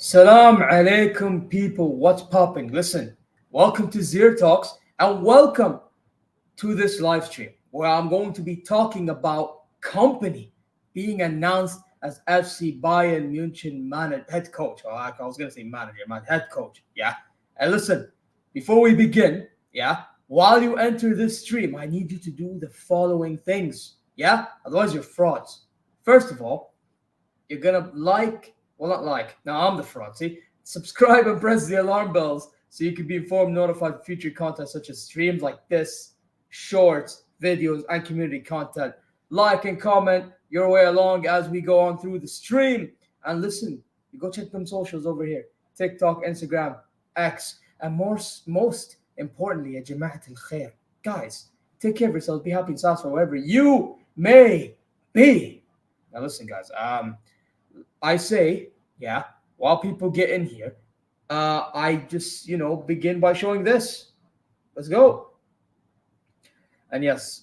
Salam alaikum, people. What's popping? Listen, welcome to ZeerTalks and welcome to this live stream where I'm going to be talking about Company being announced as FC Bayern Munich head coach. Or I was going to say manager, man, head coach. Yeah. And listen, before we begin, yeah, while you enter this stream, I need you to do the following things. Yeah. Otherwise, you're frauds. First of all, you're gonna not like. Now I'm the fraud. See, subscribe and press the alarm bells so you can be informed, notified of future content such as streams like this, shorts, videos, and community content. Like and comment your way along as we go on through the stream. And listen, you go check them socials over here: TikTok, Instagram, X, and most importantly, a Jama'at al Khair. Guys, take care of yourselves. Be happy and satisfied wherever you may be. Now listen, guys. I say, yeah, while people get in here, I just, begin by showing this. Let's go. And yes,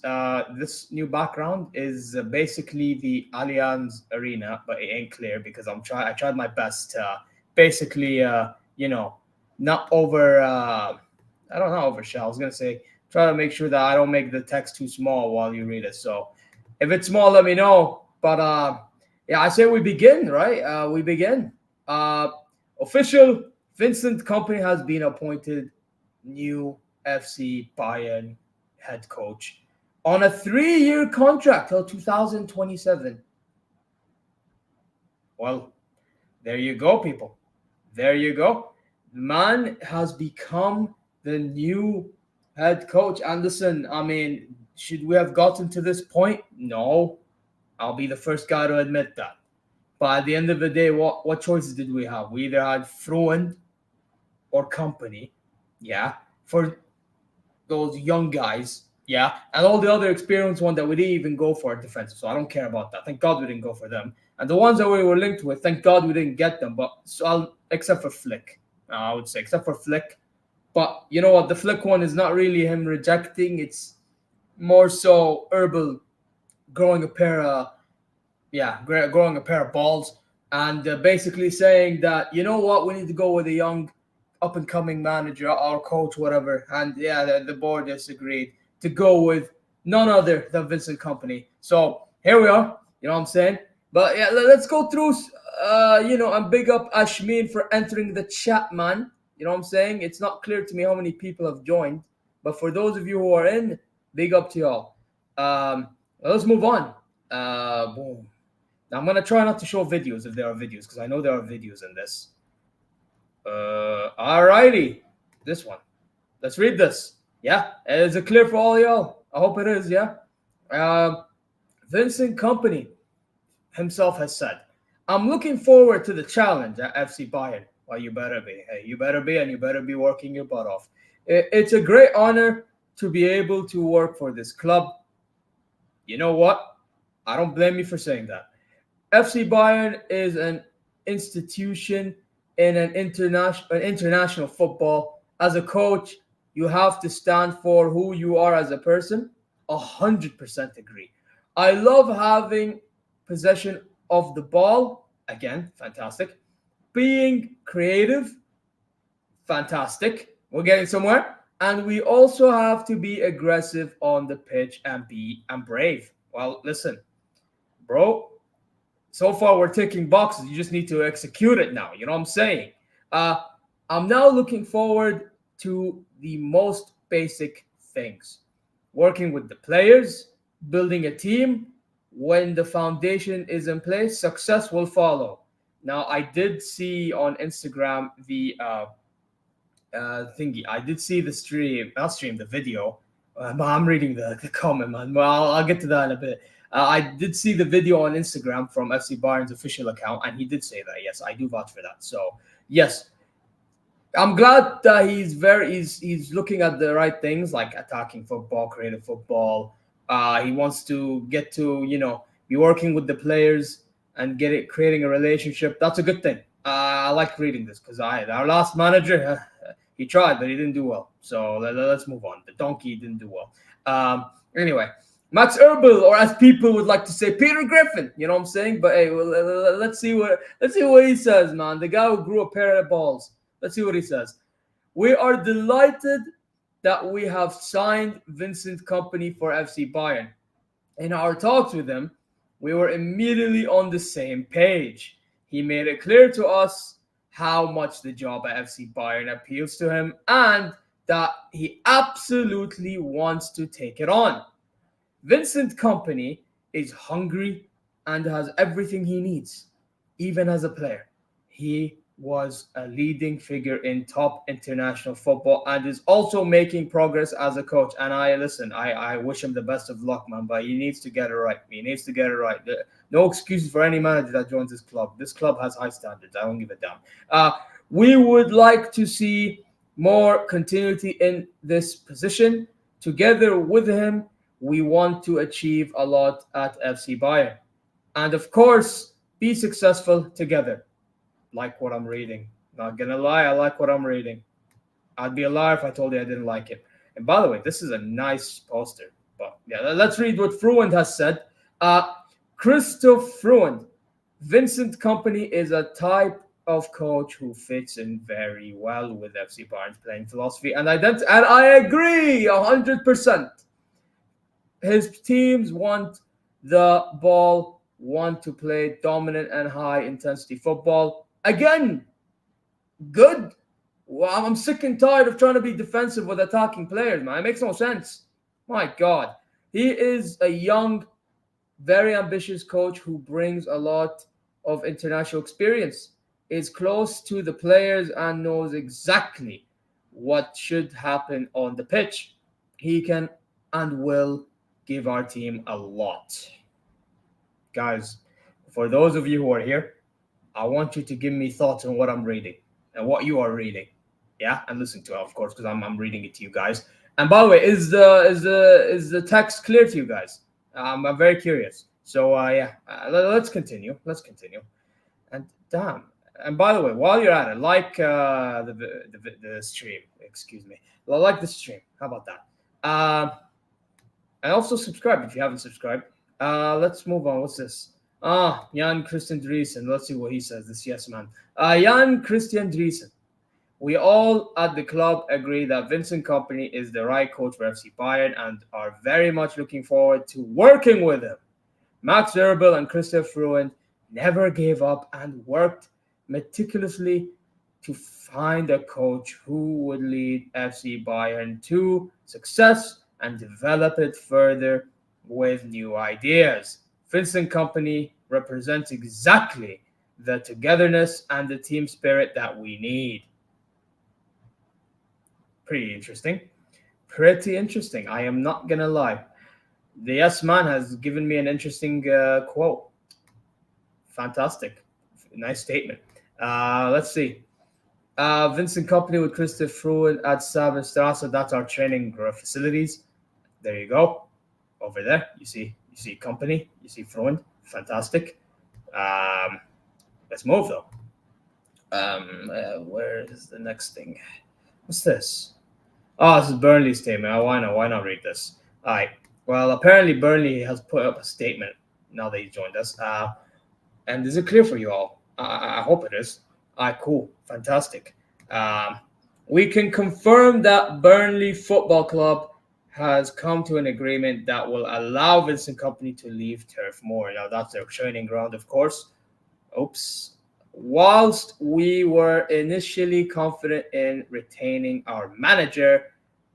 this new background is basically the Allianz Arena, but it ain't clear because I tried my best to basically, not overshadow. I was gonna say, try to make sure that I don't make the text too small while you read it. So, if it's small, let me know. But yeah, I say we begin, right? We begin. Official Vincent Kompany has been appointed new FC Bayern head coach on a 3-year contract till 2027. Well, there you go, people. There you go. The man has become the new head coach. And listen, I mean, should we have gotten to this point? No. I'll be the first guy to admit that. But at the end of the day, what choices did we have? We either had Freund or Company, yeah, for those young guys, yeah, and all the other experienced ones that we didn't even go for defensive. So I don't care about that. Thank God we didn't go for them. And the ones that we were linked with, thank God we didn't get them. But except for Flick, I would say, except for Flick. But you know what? The Flick one is not really him rejecting. It's more so Herbal growing a pair of balls and basically saying that, you know what, we need to go with a young up and coming manager or coach, whatever. And yeah, the board disagreed to go with none other than Vincent Kompany. So here we are, you know what I'm saying? But yeah, let's go through and big up Ashmin for entering the chat, man. You know what I'm saying? It's not clear to me how many people have joined, but for those of you who are in, big up to y'all. Let's move on. Boom. Now I'm gonna try not to show videos if there are videos, because I know there are videos in this. Alrighty, this one. Let's read this. Yeah, is it clear for all y'all? I hope it is. Yeah. Vincent Kompany himself has said, "I'm looking forward to the challenge at FC Bayern." Well, you better be. Hey, you better be, and you better be working your butt off. It's a great honor to be able to work for this club. You know what? I don't blame you for saying that. FC Bayern is an institution in an international football. As a coach, you have to stand for who you are as a person. 100% agree. I love having possession of the ball. Again, fantastic. Being creative. Fantastic. We're getting somewhere. And we also have to be aggressive on the pitch and brave. Well, listen, bro, so far we're ticking boxes. You just need to execute it now. You know what I'm saying? I'm now looking forward to the most basic things. Working with the players, building a team. When the foundation is in place, success will follow. Now, I did see on Instagram the thingy. I did see the the video. I'm reading the comment, man. Well, I'll get to that in a bit. I did see the video on Instagram from FC Bayern's official account, and he did say that. Yes, I do vouch for that. So, yes, I'm glad that he's looking at the right things, like attacking football, creative football. He wants to get to be working with the players and creating a relationship. That's a good thing. I like reading this because our last manager he tried, but he didn't do well. So let's move on. The donkey didn't do well. Anyway, Max Erbel, or as people would like to say, Peter Griffin. You know what I'm saying? But hey, well, let's see what he says, man. The guy who grew a pair of balls. Let's see what he says. We are delighted that we have signed Vincent Kompany for FC Bayern. In our talks with him, we were immediately on the same page. He made it clear to us how much the job at FC Bayern appeals to him and that he absolutely wants to take it on. Vincent Kompany is hungry and has everything he needs, even as a player. He was a leading figure in top international football and is also making progress as a coach. And I wish him the best of luck, man, but he needs to get it right. He needs to get it right. No excuses for any manager that joins this club. This club has high standards. I don't give a damn. We would like to see more continuity in this position. Together with him, we want to achieve a lot at FC Bayern. And of course, be successful together. Like what I'm reading. Not gonna lie, I like what I'm reading. I'd be a liar if I told you I didn't like it. And by the way, this is a nice poster. But yeah, let's read what Fruand has said. Christoph Fruand. Vincent Kompany is a type of coach who fits in very well with FC Bayern's playing philosophy and identity. And I agree 100%. His teams want the ball, want to play dominant and high intensity football. Again, good. Well, I'm sick and tired of trying to be defensive with attacking players, man. It makes no sense. My God. He is a young, very ambitious coach who brings a lot of international experience, is close to the players and knows exactly what should happen on the pitch. He can and will give our team a lot. Guys, for those of you who are here, I want you to give me thoughts on what I'm reading and what you are reading. Yeah, and listen to it, of course, because I'm reading it to you guys. And by the way, is the text clear to you guys? I'm very curious. So yeah, let's continue. Let's continue. And damn. And by the way, while you're at it, like the stream. Excuse me. Like the stream. How about that? And also subscribe if you haven't subscribed. Let's move on. What's this? Jan Christian Driesen. Let's see what he says. This yes man. Jan Christian Driesen. We all at the club agree that Vincent Kompany is the right coach for FC Bayern and are very much looking forward to working with him. Max Erbel and Christoph Fruand never gave up and worked meticulously to find a coach who would lead FC Bayern to success and develop it further with new ideas. Vincent Kompany represents exactly the togetherness and the team spirit that we need. Pretty interesting. Pretty interesting. I am not going to lie. The yes man has given me an interesting quote. Fantastic. Nice statement. Let's see. Vincent Kompany with Christoph Fruand at Sabenstrasse. That's our training facilities. There you go. Over there, you see Kompany, you see Fruand. Fantastic. Let's move though. Where is the next thing? What's this? Oh, this is Burnley's statement. Why not read this? All right. Well, apparently Burnley has put up a statement now that he joined us. And is it clear for you all? I hope it is. All right, cool. Fantastic. We can confirm that Burnley Football Club has come to an agreement that will allow Vincent Kompany to leave Turf Moor. Now, that's their training ground, of course. Oops. Whilst we were initially confident in retaining our manager,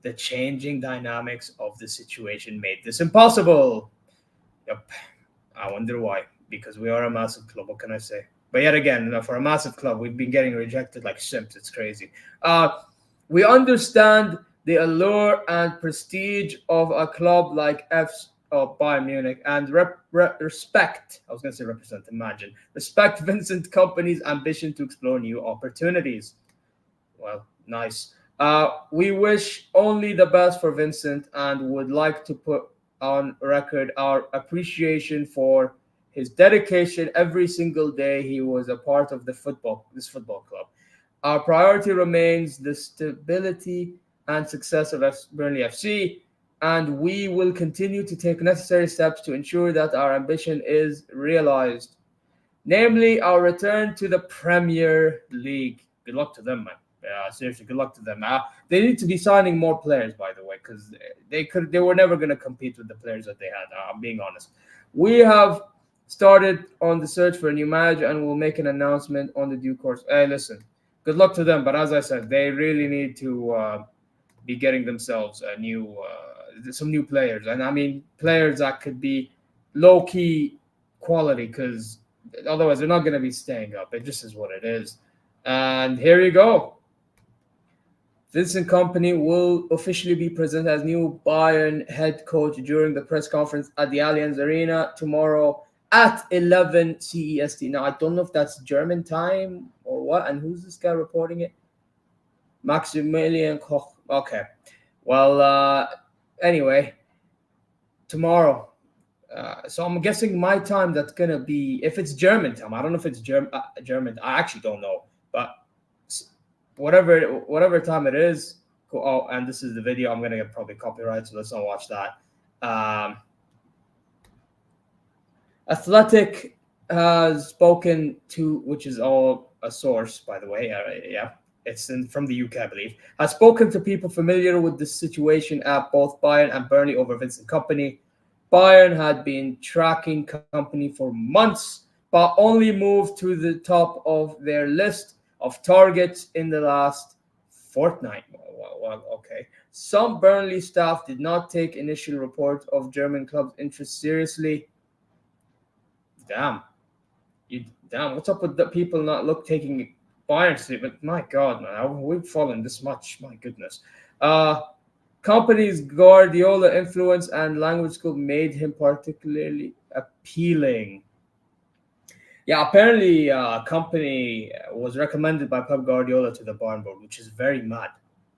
the changing dynamics of the situation made this impossible. Yep. I wonder why. Because we are a massive club. What can I say? But yet again, for a massive club, we've been getting rejected like simps. It's crazy. We understand the allure and prestige of a club like Bayern Munich and respect. I was going to say represent. Imagine respect Vincent Kompany's ambition to explore new opportunities. Well, nice. We wish only the best for Vincent and would like to put on record our appreciation for his dedication every single day he was a part of this football club. Our priority remains the stability and success of Burnley FC. and we will continue to take necessary steps to ensure that our ambition is realized, namely our return to the Premier League. Good luck to them, man. Yeah, seriously, good luck to them. They need to be signing more players, by the way, because they were never going to compete with the players that they had. I'm being honest. We have started on the search for a new manager, and we'll make an announcement on the due course. Hey, listen, good luck to them. But as I said, they really need to be getting themselves a new some new players, and I mean players that could be low key quality, because otherwise they're not going to be staying up. It just is what it is. And here you go. Vincent Kompany will officially be presented as new Bayern head coach during the press conference at the Allianz Arena tomorrow at 11 CEST. Now, I don't know if that's German time or what, and who's this guy reporting it? Maximilian Koch. Okay. Well, anyway, tomorrow. So I'm guessing my time, that's going to be, if it's German time, I don't know if it's German. I actually don't know. But whatever time it is. Oh, and this is the video. I'm gonna get probably copyright, so let's not watch that. Athletic has spoken to, which is all a source, by the way. Yeah, it's from the UK, I believe. Has spoken to people familiar with the situation at both Bayern and Burnley over Vincent Kompany. Bayern had been tracking Kompany for months, but only moved to the top of their list of targets in the last fortnight. Well, okay. Some Burnley staff did not take initial reports of German clubs' interest seriously. Damn. What's up with the people not taking Bayern seriously? But my God, man, we've fallen this much. My goodness. Kompany's Guardiola influence and language school made him particularly appealing. Yeah, apparently Kompany was recommended by Pep Guardiola to the Bayern board, which is very mad,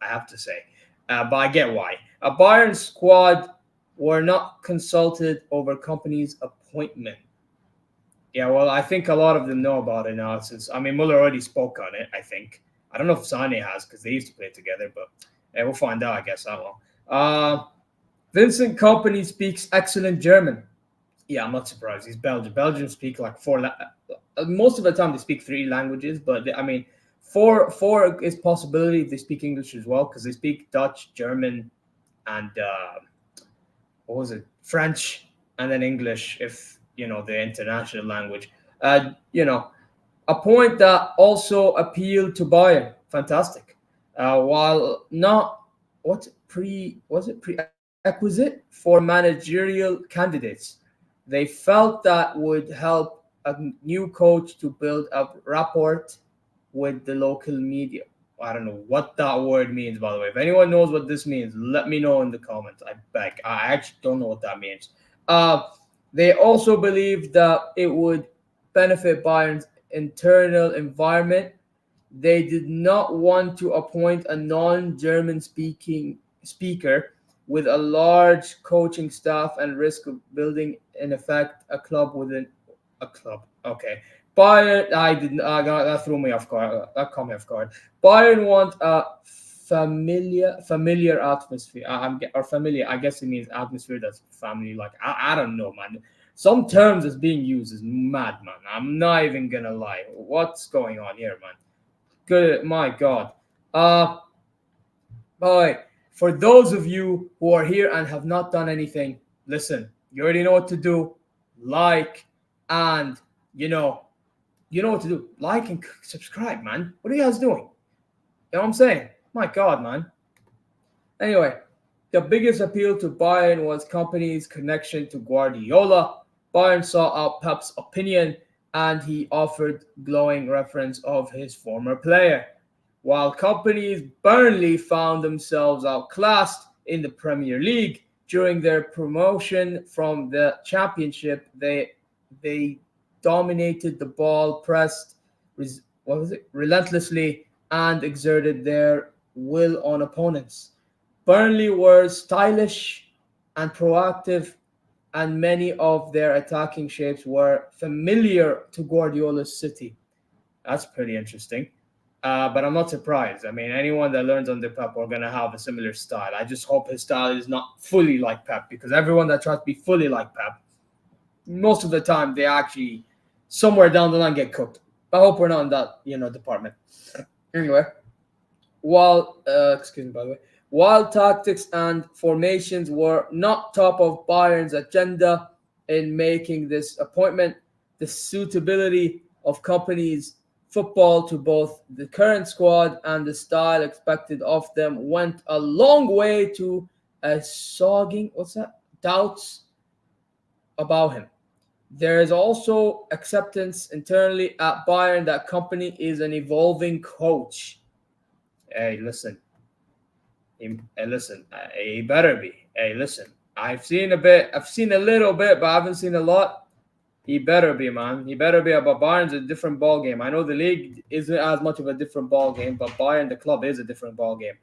I have to say. But I get why. A Bayern squad were not consulted over Kompany's appointment. Yeah, well, I think a lot of them know about it now. Since Muller already spoke on it, I think. I don't know if Sane has, because they used to play together, but we'll find out, I guess. I don't know. Vincent Kompany speaks excellent German. Yeah, I'm not surprised. He's Belgian. Belgians speak like most of the time they speak 3 languages, but four is possibility if they speak English as well, because they speak Dutch, German, and French, and then English if the international language. A point that also appealed to Bayern. Fantastic. While not prerequisite for managerial candidates, they felt that would help a new coach to build up rapport with the local media. I don't know what that word means, by the way. If anyone knows what this means, let me know in the comments. I beg. I actually don't know what that means. They also believed that it would benefit Bayern's internal environment. They did not want to appoint a non-German speaker with a large coaching staff and risk of building, in effect, a club within a club. Okay. Bayern, that threw me off guard. That caught me off guard. Bayern want a familiar atmosphere. Or familiar, I guess it means atmosphere that's family. Like, I don't know, man. Some terms that's being used is mad, man. I'm not even gonna lie. What's going on here, man? Good, my God. All right. For those of you who are here and have not done anything, listen. You already know what to do. Like, and you know what to do. Like and subscribe, man. What are you guys doing? You know what I'm saying? My God, man. Anyway, the biggest appeal to Bayern was Kompany's connection to Guardiola. Bayern sought out Pep's opinion, and he offered glowing reference of his former player. While Kompany's Burnley found themselves outclassed in the Premier League during their promotion from the Championship, they dominated the ball, pressed relentlessly, and exerted their will on opponents. Burnley were stylish and proactive, and many of their attacking shapes were familiar to Guardiola's City. That's pretty interesting. But I'm not surprised. I mean, anyone that learns under Pep are going to have a similar style. I just hope his style is not fully like Pep, because everyone that tries to be fully like Pep, most of the time they actually somewhere down the line get cooked. I hope we're not in that department. Anyway, excuse me, by the way, while tactics and formations were not top of Bayern's agenda in making this appointment, the suitability of Kompany's football to both the current squad and the style expected of them went a long way to assuaging doubts about him. There is also acceptance internally at Bayern that Kompany is an evolving coach. Hey, listen. He better be. Hey, listen. I've seen a bit. I've seen a little bit, but I haven't seen a lot. He better be, man. He better be. But Bayern's a different ball game. I know the league isn't as much of a different ball game, but Bayern, the club, is a different ball game.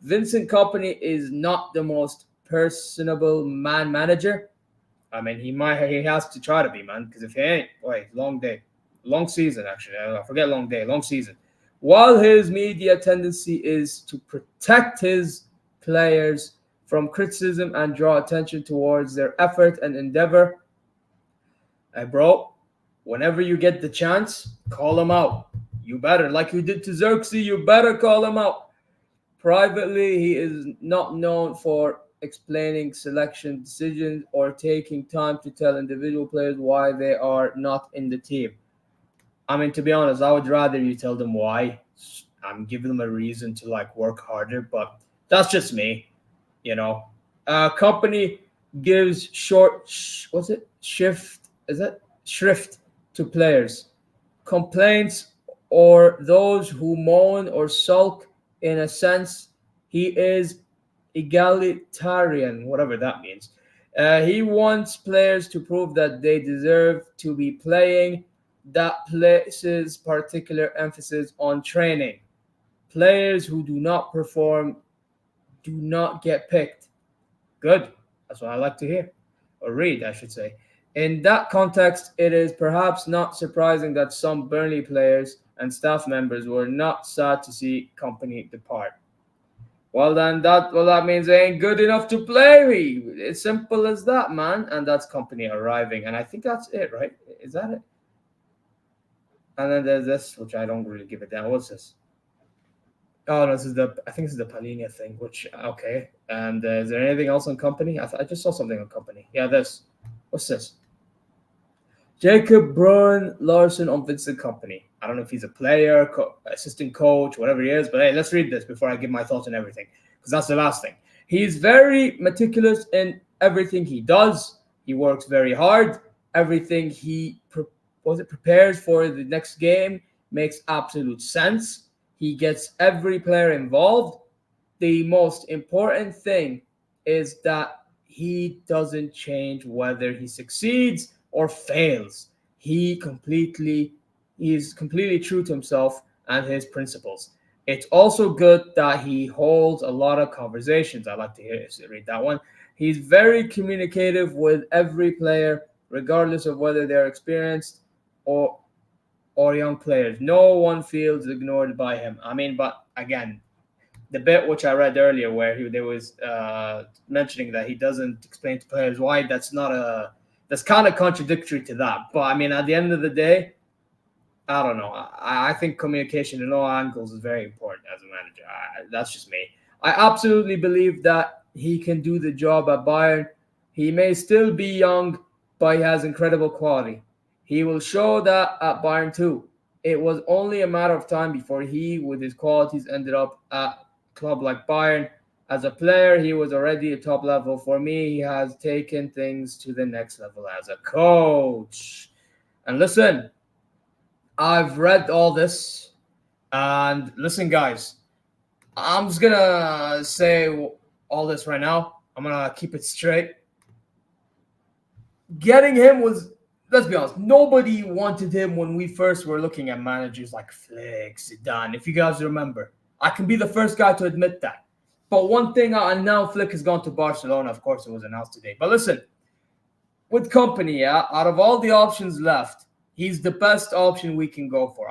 Vincent Kompany is not the most personable manager. I mean, he has to try to be, man. Because if he ain't, boy, long day, long season. Actually, I forget long day, long season. While his media tendency is to protect his players from criticism and draw attention towards their effort and endeavor, hey, bro, whenever you get the chance, call him out. You better, like you did to Xerxes, you better call him out. Privately, he is not known for explaining selection decisions or taking time to tell individual players why they are not in the team. I mean, to be honest, I would rather you tell them why. I'm giving them a reason to work harder, but that's just me, Kompany gives shrift to players. Complaints or those who moan or sulk. In a sense, he is egalitarian, whatever that means. He wants players to prove that they deserve to be playing. That places particular emphasis on training. Players who do not perform do not get picked. Good. That's what I like to hear. Or read, I should say. In that context, it is perhaps not surprising that some Burnley players and staff members were not sad to see Kompany depart. Well, then that means they ain't good enough to play. It's simple as that, man. And that's Kompany arriving. And I think that's it, right? Is that it? And then there's this, which I don't really give a damn. What's this? Oh, no, I think this is the Palhinha thing, which, okay. And is there anything else on Kompany? I just saw something on Kompany. Yeah, this. What's this? Jacob Brun Larson on Vincent Kompany. I don't know if he's a player, assistant coach, whatever he is, but hey, let's read this before I give my thoughts on everything, because that's the last thing. He's very meticulous in everything he does. He works very hard. Everything he prepares for the next game makes absolute sense. He gets every player involved. The most important thing is that he doesn't change whether he succeeds or fails. He is completely true to himself and his principles. It's also good that he holds a lot of conversations. I like to read that one. He's very communicative with every player, regardless of whether they're experienced or young players. No one feels ignored by him. I mean, but again, the bit which I read earlier where there was mentioning that he doesn't explain to players why, that's kind of contradictory to that. But I mean, at the end of the day, I don't know. I think communication in all angles is very important as a manager. That's just me. I absolutely believe that he can do the job at Bayern. He may still be young, but he has incredible quality. He will show that at Bayern too. It was only a matter of time before he, with his qualities, ended up at a club like Bayern. As a player, he was already at top level. For me, he has taken things to the next level as a coach. And listen, I've read all this. And listen, guys, I'm just going to say all this right now. I'm going to keep it straight. Getting him was, let's be honest, nobody wanted him when we first were looking at managers like Flick, Zidane, if you guys remember. I can be the first guy to admit that. But one thing, and now Flick has gone to Barcelona. Of course, it was announced today. But listen, with Kompany, out of all the options left, He's the best option we can go for.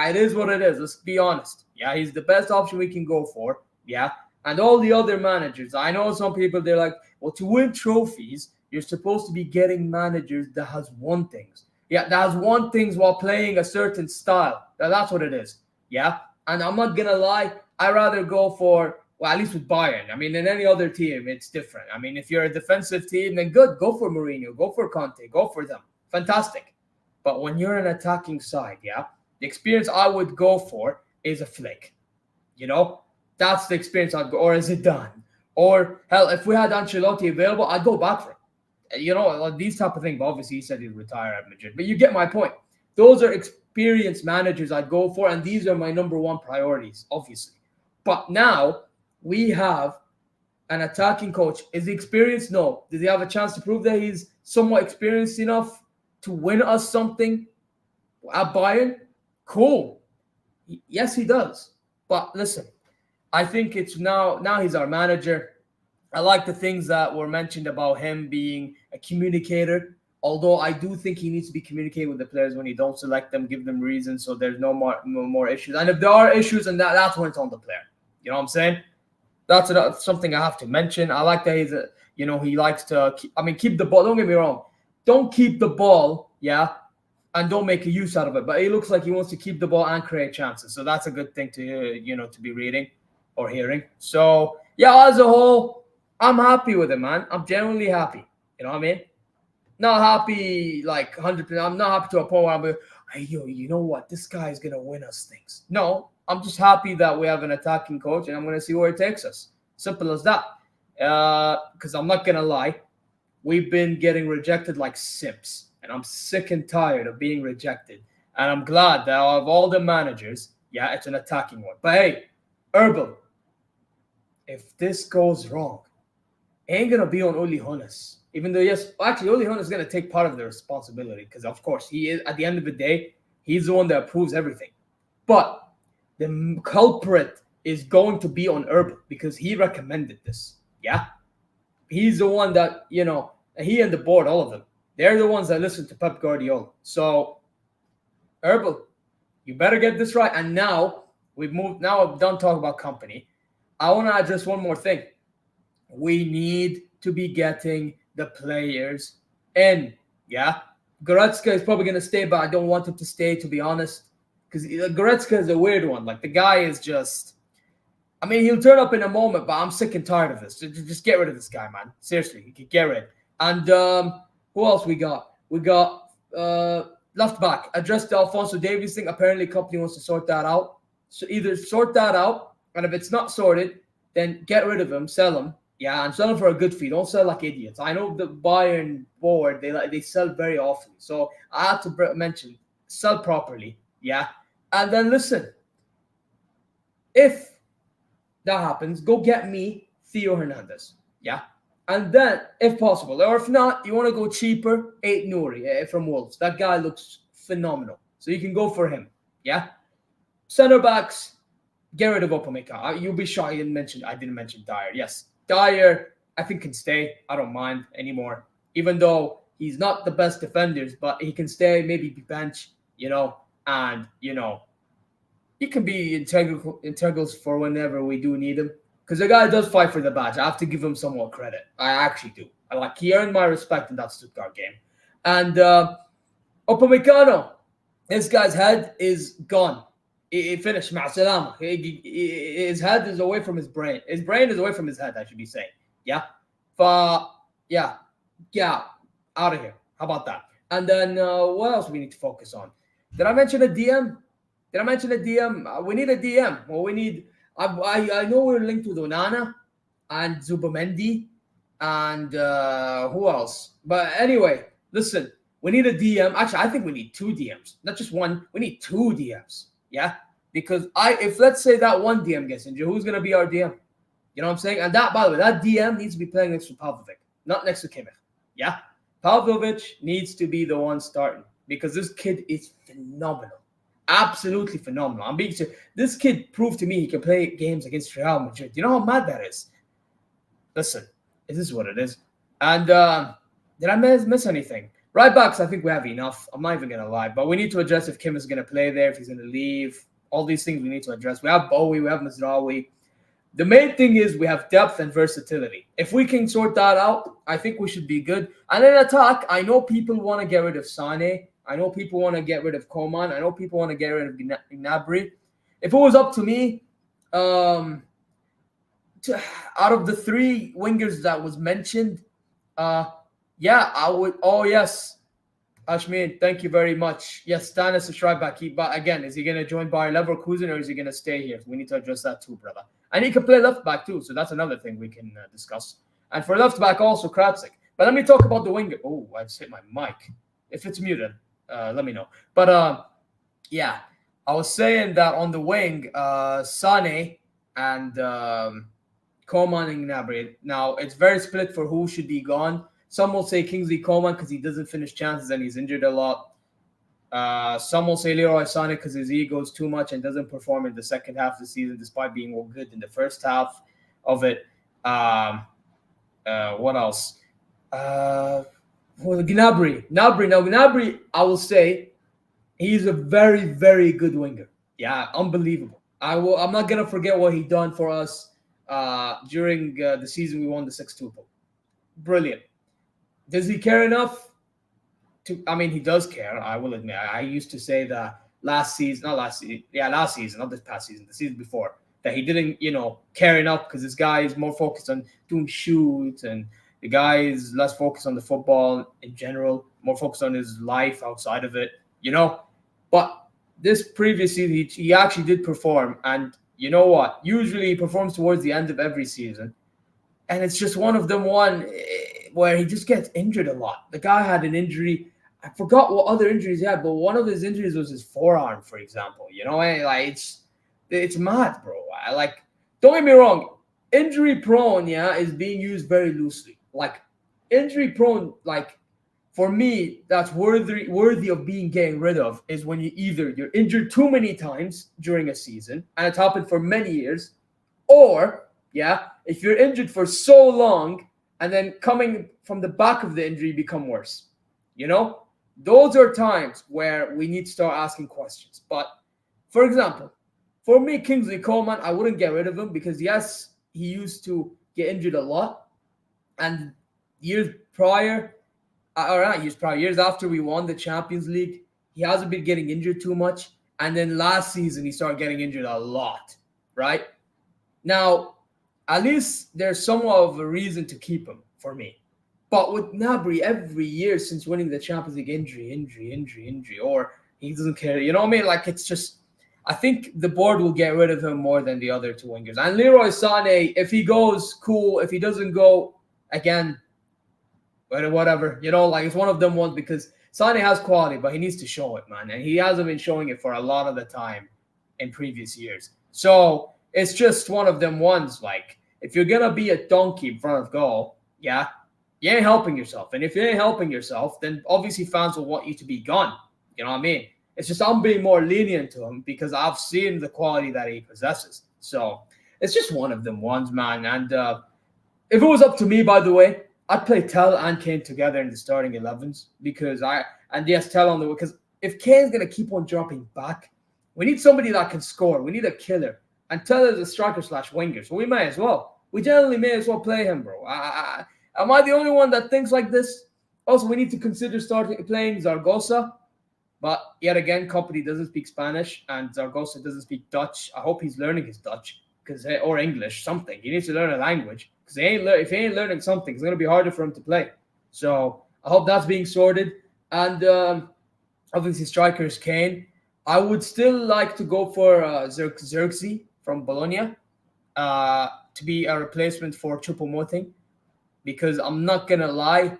It is what it is. Let's be honest. Yeah, he's the best option we can go for. Yeah. And all the other managers, I know some people, they're like, well, to win trophies, you're supposed to be getting managers that has won things. Yeah, that has won things while playing a certain style. That's what it is. Yeah. And I'm not going to lie, I rather go for, well, at least with Bayern. I mean, in any other team, it's different. I mean, if you're a defensive team, then good, go for Mourinho, go for Conte, go for them. Fantastic. But when you're an attacking side, yeah, the experience I would go for is a Flick. You know, that's the experience I'd go, or is it done? Or hell, if we had Ancelotti available, I'd go back for him. You know, like these type of things. But obviously, he said he'd retire at Madrid. But you get my point. Those are experienced managers I'd go for, and these are my number one priorities, obviously. But now we have an attacking coach. Is he experienced? No. Does he have a chance to prove that he's somewhat experienced enough to win us something at Bayern? Cool. Yes, he does. But listen, I think it's now he's our manager. I like the things that were mentioned about him being a communicator, although I do think he needs to be communicating with the players when he don't select them, give them reasons so there's no more issues. And if there are issues, and that's when it's on the player. You know what I'm saying? That's something I have to mention. I like that he likes to keep the ball. Don't get me wrong. Don't keep the ball, yeah, and don't make a use out of it. But it looks like he wants to keep the ball and create chances. So that's a good thing to be reading or hearing. So, yeah, as a whole, I'm happy with it, man. I'm genuinely happy. You know what I mean? Not happy like 100%. I'm not happy to a point where I'm like, hey, you know what? This guy is going to win us things. No, I'm just happy that we have an attacking coach, and I'm going to see where it takes us. Simple as that. Because I'm not going to lie. We've been getting rejected like simps, and I'm sick and tired of being rejected. And I'm glad that of all the managers, yeah, it's an attacking one. But hey, Herbal, if this goes wrong, it ain't going to be on Uli Hoeneß. Even though, yes, actually, Uli Hoeneß is going to take part of the responsibility because, of course, he is, at the end of the day, he's the one that approves everything. But the culprit is going to be on Herbal because he recommended this, yeah? He's the one that, he and the board, all of them, they're the ones that listen to Pep Guardiola. So, Herbal, you better get this right. And now, I'm done talking about Kompany. I want to address one more thing. We need to be getting the players in, yeah? Goretzka is probably going to stay, but I don't want him to stay, to be honest. Because Goretzka is a weird one. Like, the guy is just... he'll turn up in a moment, but I'm sick and tired of this. Just get rid of this guy, man. Seriously, you can get rid. And who else we got? We got left back. Address the Alphonso Davies thing. Apparently, Kompany wants to sort that out. So either sort that out, and if it's not sorted, then get rid of him, sell him. Yeah, and sell him for a good fee. Don't sell like idiots. I know the Bayern board, they sell very often. So I have to mention, sell properly. Yeah. And then listen, if that happens, go get me Theo Hernandez. Yeah. And then, if possible, or if not, you want to go cheaper, 8 Nouri from Wolves. That guy looks phenomenal. So you can go for him. Yeah. Center backs, get rid of Upamecano. You'll be shocked I didn't mention Dyer. Yes. Dyer, I think, can stay. I don't mind anymore. Even though he's not the best defenders, but he can stay, maybe be bench, and, he can be integral for whenever we do need him. Because the guy does fight for the badge. I have to give him some more credit. I actually do. He earned my respect in that Stuttgart game. And Upamecano, this guy's head is gone. He finished. Ma'asalama. His head is away from his brain. His brain is away from his head, I should be saying. Yeah? Yeah. Out of here. How about that? And then what else we need to focus on? Did I mention a DM? We need a DM. Well, we need... I know we're linked with Onana and Zubamendi and who else? But anyway, listen, we need a DM. Actually, I think we need 2 DMs, not just one. We need 2 DMs, yeah? Because if let's say that one DM gets injured, who's going to be our DM? You know what I'm saying? And that, by the way, that DM needs to be playing next to Pavlovic, not next to Kimmich, yeah? Pavlovic needs to be the one starting because this kid is phenomenal. Absolutely phenomenal. I'm being serious. This kid proved to me he can play games against Real Madrid. You know how mad that is? Listen, it is what it is. And did I miss anything? Right backs, I think we have enough. I'm not even going to lie. But we need to address if Kim is going to play there, if he's going to leave. All these things we need to address. We have Bowie, we have Mazraoui. The main thing is we have depth and versatility. If we can sort that out, I think we should be good. And in attack, I know people want to get rid of Sane. I know people want to get rid of Koman. I know people want to get rid of Gnabry. If it was up to me, out of the three wingers that was mentioned, I would. Oh, yes. Ashmin, thank you very much. Yes, Stanis is right back. But again, is he going to join Bayer Leverkusen or is he going to stay here? We need to address that too, brother. And he can play left back too, so that's another thing we can discuss. And for left back also, Kratzig. But let me talk about the winger. Oh, I just hit my mic. If it's muted, let me know. But I was saying that on the wing, Sane and Coman and Gnabry. Now, it's very split for who should be gone. Some will say Kingsley Coman because he doesn't finish chances and he's injured a lot. Some will say Leroy Sané because his ego is too much and doesn't perform in the second half of the season despite being all good in the first half of it. What else? Gnabry. Now, Gnabry, I will say, he's a very, very good winger. Yeah, unbelievable. I'm not going to forget what he done for us during the season we won the 6-2. Brilliant. Does he care enough? He does care, I will admit. I used to say that last season, not this past season, the season before, that he didn't, care enough because this guy is more focused on doing shoots and the guy is less focused on the football in general, more focused on his life outside of it, But this previous season, he actually did perform. And you know what? Usually he performs towards the end of every season. And it's just one of them where he just gets injured a lot. The guy had an injury. I forgot what other injuries he had, but one of his injuries was his forearm, for example. It's mad, bro. Don't get me wrong. Injury prone, is being used very loosely. Injury prone, for me, that's worthy of being getting rid of is when you're injured too many times during a season, and it's happened for many years, or if you're injured for so long and then coming from the back of the injury become worse. Those are times where we need to start asking questions. But for example, for me, Kingsley Coman, I wouldn't get rid of him because yes, he used to get injured a lot. And years after we won the Champions League, he hasn't been getting injured too much. And then last season, he started getting injured a lot, right? Now, at least there's somewhat of a reason to keep him for me. But with Gnabry, every year since winning the Champions League, injury, or he doesn't care. You know what I mean? It's just, I think the board will get rid of him more than the other two wingers. And Leroy Sané, if he goes, cool. If he doesn't go, again, whatever. It's one of them ones because Sané has quality, but he needs to show it, man. And he hasn't been showing it for a lot of the time in previous years. So it's just one of them ones. If you're going to be a donkey in front of goal, you ain't helping yourself. And if you ain't helping yourself, then obviously fans will want you to be gone. You know what I mean? It's just I'm being more lenient to him because I've seen the quality that he possesses. So it's just one of them ones, man. And if it was up to me, by the way, I'd play Tell and Kane together in the starting 11s because Tell on the way. Because if Kane's going to keep on dropping back, we need somebody that can score. We need a killer. And Tell is a striker/winger. So we may as well. We generally may as well play him, bro. Am I the only one that thinks like this? Also, we need to consider playing Zaragoza. But yet again, Kompany doesn't speak Spanish and Zaragoza doesn't speak Dutch. I hope he's learning his Dutch or English, something. He needs to learn a language because if he ain't learning something, it's going to be harder for him to play. So I hope that's being sorted. And obviously, striker is Kane. I would still like to go for Xerxes from Bologna to be a replacement for Choupo-Moting. Because I'm not going to lie,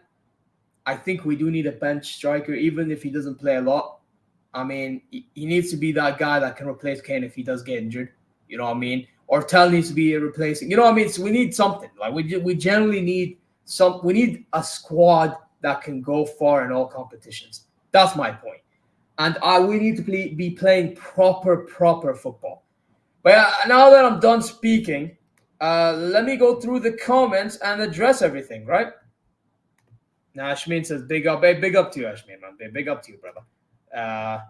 I think we do need a bench striker, even if he doesn't play a lot. He needs to be that guy that can replace Kane if he does get injured. You know what I mean? Or Tell needs to be replacing. You know what I mean? So we need something. We generally need we need a squad that can go far in all competitions. That's my point. And we need to be playing proper football. But now that I'm done speaking, let me go through the comments and address everything, right? Now Ashmin says big up. Hey, big up to you, Ashmin, man. Big up to you, brother. Uh,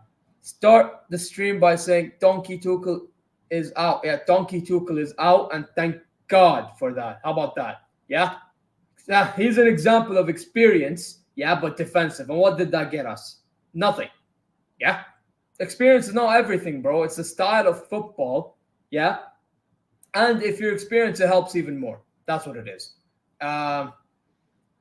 Start the stream by saying Donkey Tuchel is out. Yeah, Donkey Tuchel is out, and thank God for that. How about that? Yeah. He's an example of experience. Yeah, but defensive. And what did that get us? Nothing. Yeah. Experience is not everything, bro. It's the style of football. Yeah. And if you're experienced, it helps even more. That's what it is. Um,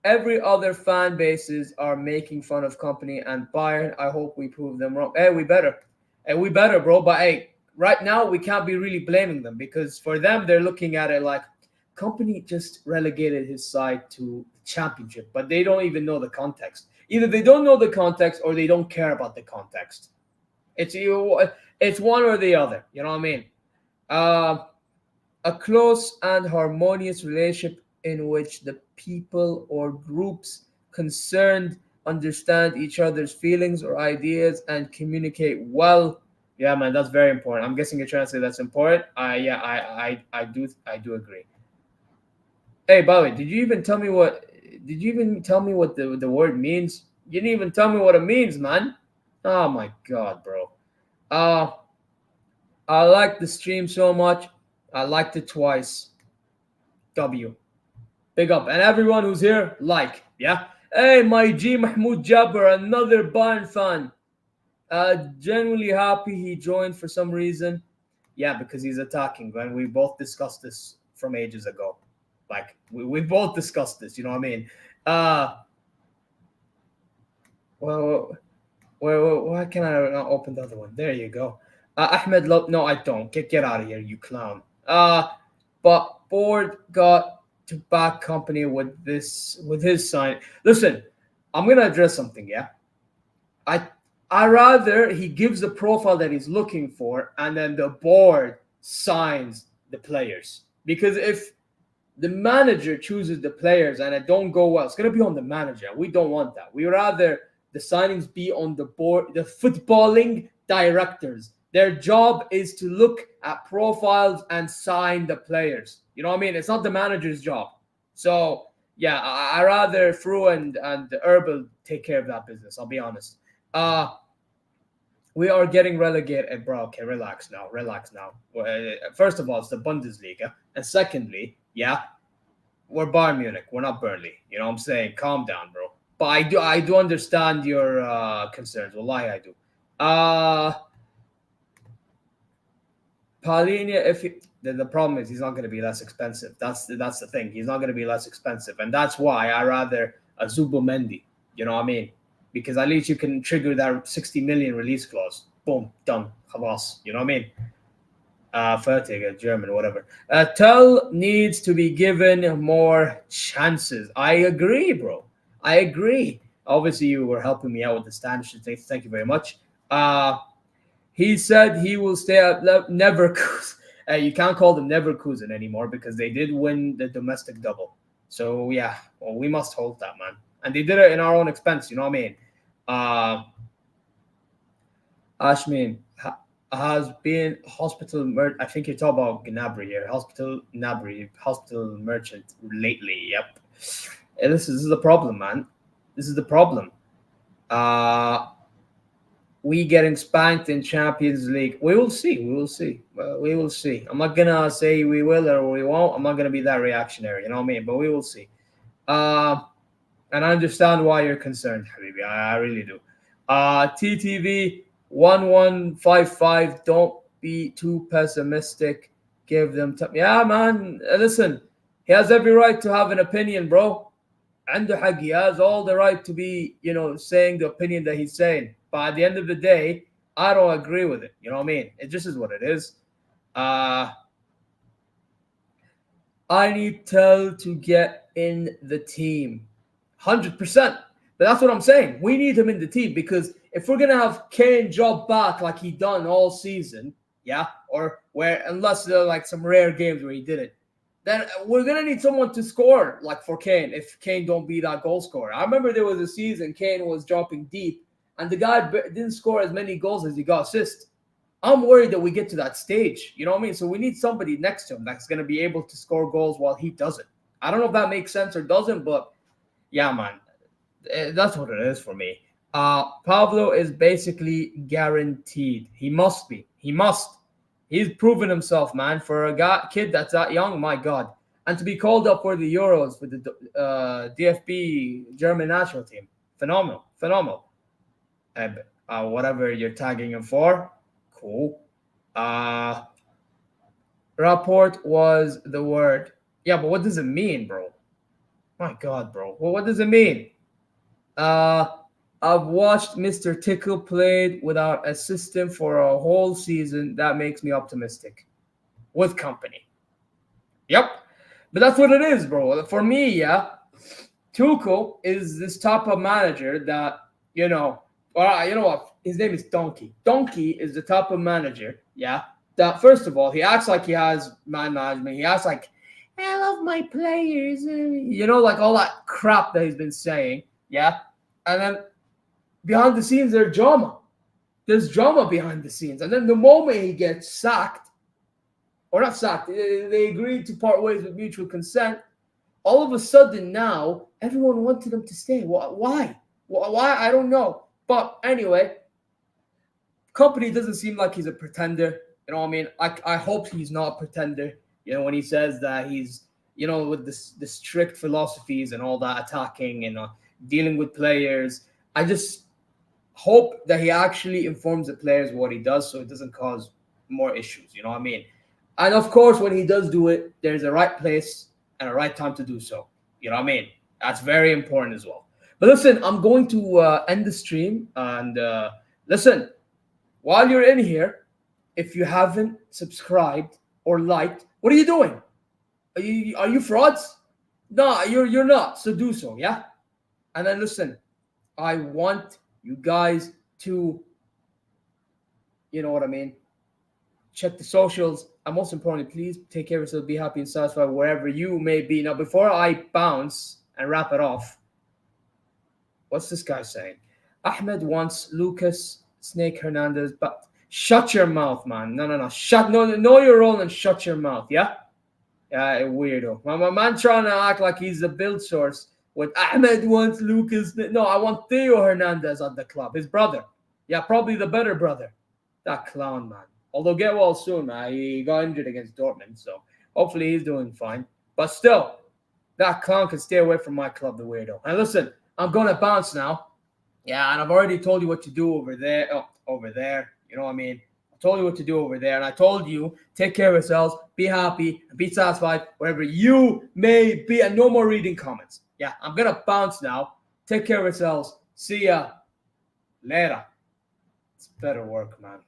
every other fan bases are making fun of Company and Bayern. I hope we prove them wrong. Hey, we better. Hey, we better, bro. But hey, right now we can't be really blaming them because for them they're looking at it like Company just relegated his side to the championship, but they don't even know the context. Either they don't know the context or they don't care about the context. It's one or the other. You know what I mean? Uh, a close and harmonious relationship in which the people or groups concerned understand each other's feelings or ideas and communicate well. Yeah, man, that's very important. I'm guessing you're trying to say that's important. I do agree. Hey, by the way, did you even tell me what the word means? You didn't even tell me what it means, man. Oh my god, bro. Uh I like the stream so much. I liked it twice. W. Big up. And everyone who's here, like. Yeah. Hey, my G Mahmoud Jabber, another Bayern fan. Genuinely happy he joined for some reason. Yeah, because he's attacking. And we both discussed this from ages ago. Like, we both discussed this, you know what I mean? Uh, well, why can I not open the other one? There you go. Ahmed, no, I don't. Get out of here, you clown. But Board got to back Company with his sign. Listen, I'm gonna address something. Yeah, I I rather he gives the profile that he's looking for, and then the board signs the players. Because if the manager chooses the players and it don't go well, it's gonna be on the manager. We don't want that. We rather the signings be on the board, the footballing directors. Their job is to look at profiles and sign the players. You know what I mean? It's not the manager's job. So yeah, I rather Fru and Herbal take care of that business. I'll be honest. We are getting relegated, bro. Okay, relax now. First of all, it's the Bundesliga, and secondly, yeah, we're Bayern Munich. We're not Burnley. You know what I'm saying? Calm down, bro. But I do understand your concerns. Wallahi, I do. Paulinia, the problem is he's not going to be less expensive. That's the thing. He's not going to be less expensive, and that's why I rather a Zubomendi. You know what I mean? Because at least you can trigger that 60 million release clause. Boom, done. Khalas. You know what I mean? Fertig, German, whatever. Tell needs to be given more chances. I agree, bro. I agree. Obviously, you were helping me out with the Spanish. Thank you very much. He said he will stay at Neverkusen. You can't call them Neverkusen anymore because they did win the domestic double. So, yeah, well, we must hold that, man. And they did it in our own expense, you know what I mean? Ashmin has been hospital I think you're talking about Gnabry here. Hospital merchant lately. Yep. And this is the problem, man. This is the problem. We getting spanked in Champions League. We will see. We will see. I'm not gonna say we will or we won't. I'm not gonna be that reactionary, you know what I mean? But we will see. And I understand why you're concerned, Habibi. I really do. TTV 1155. Don't be too pessimistic. Give them time. Yeah, man. Listen, he has every right to have an opinion, bro. And he has all the right to be, saying the opinion that he's saying. But at the end of the day, I don't agree with it. You know what I mean? It just is what it is. I need Tell to get in the team. 100%. But that's what I'm saying. We need him in the team because if we're gonna have Kane drop back like he done all season, yeah, or where unless there are like some rare games where he did it, then we're gonna need someone to score like for Kane. If Kane don't be that goal scorer, I remember there was a season Kane was dropping deep and the guy didn't score as many goals as he got assists. I'm worried that we get to that stage. You know what I mean? So we need somebody next to him that's gonna be able to score goals while he doesn't. I don't know if that makes sense or doesn't, but yeah, man. That's what it is for me. Pablo is basically guaranteed. He must be. He must. He's proven himself, man. For a kid that's that young, my God. And to be called up for the Euros with the DFB German national team, phenomenal, phenomenal. Whatever you're tagging him for, cool. Uh, Rapport was the word. Yeah, but what does it mean, bro? My God, bro. Well, what does it mean? Uh, I've watched Mr. Tickle played without a system for a whole season. That makes me optimistic. With company. Yep. But that's what it is, bro. For me, yeah, Tuchel is this type of manager that, you know what? His name is Donkey. Donkey is the type of manager, yeah, that first of all, he acts like he has man management. He acts like, I love my players. Like all that crap that he's been saying, yeah. And then behind the scenes, there's drama. There's drama behind the scenes. And then the moment he gets sacked, or not sacked, they agreed to part ways with mutual consent. All of a sudden now, everyone wanted him to stay. Why? Why? I don't know. But anyway, Company doesn't seem like he's a pretender. You know what I mean? I hope he's not a pretender. When he says that he's, with the strict philosophies and all that, attacking and dealing with players. I just hope that he actually informs the players what he does so it doesn't cause more issues. You know what I mean? And of course, when he does do it, there's a right place and a right time to do so. You know what I mean? That's very important as well. But listen, I'm going to end the stream. And listen, while you're in here, if you haven't subscribed or liked, what are you doing? Are you frauds? No, you're not. So do so, yeah? And then listen, I want you guys to, you know what I mean? Check the socials. And most importantly, please take care of yourself. Be happy and satisfied wherever you may be. Now, before I bounce and wrap it off, what's this guy saying? Ahmed wants Lucas Snake Hernandez, but shut your mouth, man. No. Know your role and shut your mouth, yeah? Yeah, weirdo. My man trying to act like he's a build source with Ahmed wants Lucas. No, I want Theo Hernandez at the club, his brother. Yeah, probably the better brother. That clown, man. Although get well soon, man. He got injured against Dortmund, so hopefully he's doing fine. But still, that clown can stay away from my club, the weirdo. And listen, I'm going to bounce now. Yeah, and I've already told you what to do over there. Oh, over there. You know what I mean? I told you what to do over there. And I told you, take care of yourselves, be happy, and be satisfied wherever you may be. And no more reading comments. Yeah, I'm going to bounce now. Take care of yourselves. See ya later. It's better work, man.